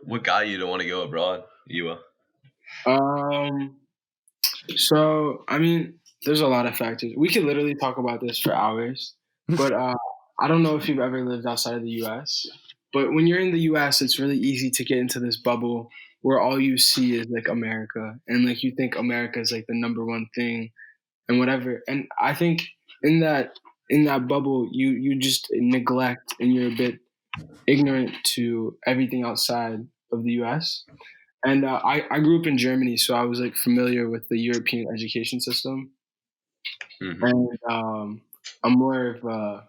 what got you to want to go abroad? You Um, so I mean, there's a lot of factors. We could literally talk about this for hours, but I don't know if you've ever lived outside of the U.S. But when you're in the U.S., it's really easy to get into this bubble where all you see is like America, and like you think America is like the number one thing and whatever. And I think in that in that bubble, you just neglect and you're a bit ignorant to everything outside of the U.S. And I grew up in Germany, so I was like familiar with the European education system. hmm And I'm more of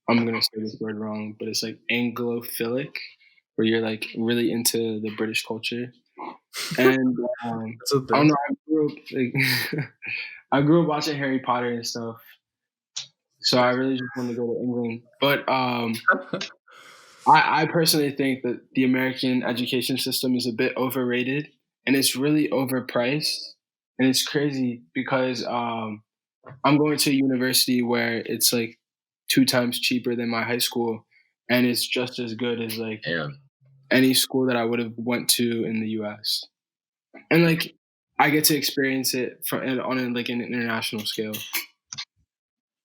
I'm gonna say this word wrong, but it's like Anglophilic, where you're like really into the British culture. And That's a I don't thing. know. I grew up like I grew up watching Harry Potter and stuff, so I really just wanted to go to England. But I personally think that the American education system is a bit overrated and it's really overpriced. And it's crazy because I'm going to a university where it's like 2 times cheaper than my high school, and it's just as good as like Damn. any school that I would have went to in the U.S. And like I get to experience it on like an international scale.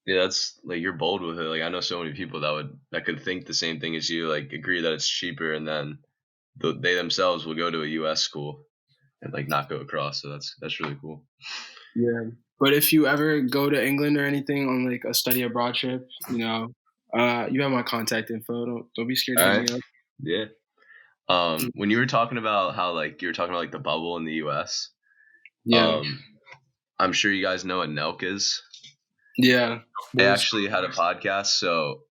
Yeah, that's like you're bold with it. Like I know so many people that could think the same thing as you, like agree that it's cheaper, and then they themselves will go to a U.S. school and like not go across. So that's really cool. Yeah. But if you ever go to England or anything on like a study abroad trip, you have my contact info. Don't be scared to All hit right. me up. Yeah. When you were talking about how like you were talking about like the bubble in the U.S. Yeah. Um, I'm sure you guys know what Nelk is. Yeah. They actually had a podcast, so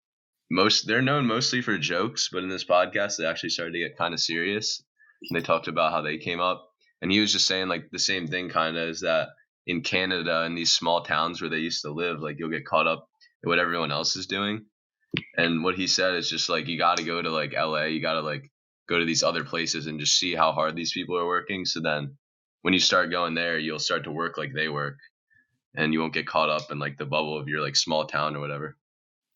they're known mostly for jokes, but in this podcast they actually started to get kind of serious. And they talked about how they came up, and he was just saying like the same thing kind of is that in Canada in these small towns where they used to live, like you'll get caught up in what everyone else is doing. And what he said is just like you got to go to like LA, you got to like go to these other places and just see how hard these people are working. So then when you start going there, you'll start to work like they work, and you won't get caught up in like the bubble of your like small town or whatever.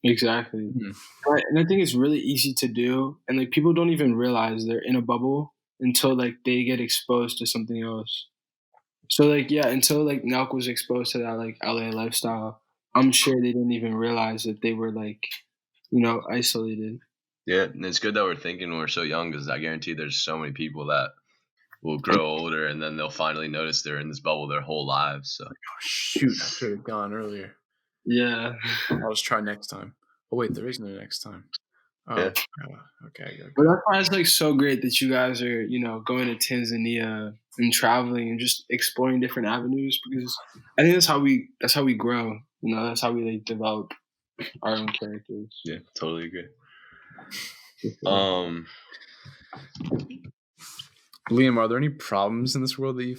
Exactly. Hmm. Right. And I think it's really easy to do, and like people don't even realize they're in a bubble until like they get exposed to something else. So like yeah, until like Nelk was exposed to that like LA lifestyle, I'm sure they didn't even realize that they were like isolated. Yeah, and it's good that we're thinking when we're so young because I guarantee there's so many people that will grow older and then they'll finally notice they're in this bubble their whole lives. So Oh, shoot, I should have gone earlier. Yeah. I'll just try next time. Oh wait, there is no next time. Oh, Yeah. okay. But that's why it's like so great that you guys are, going to Tanzania and traveling and just exploring different avenues because I think that's how we grow. That's how we like develop our own characters. yeah, totally agree. For sure. Um, Liam, are there any problems in this world that you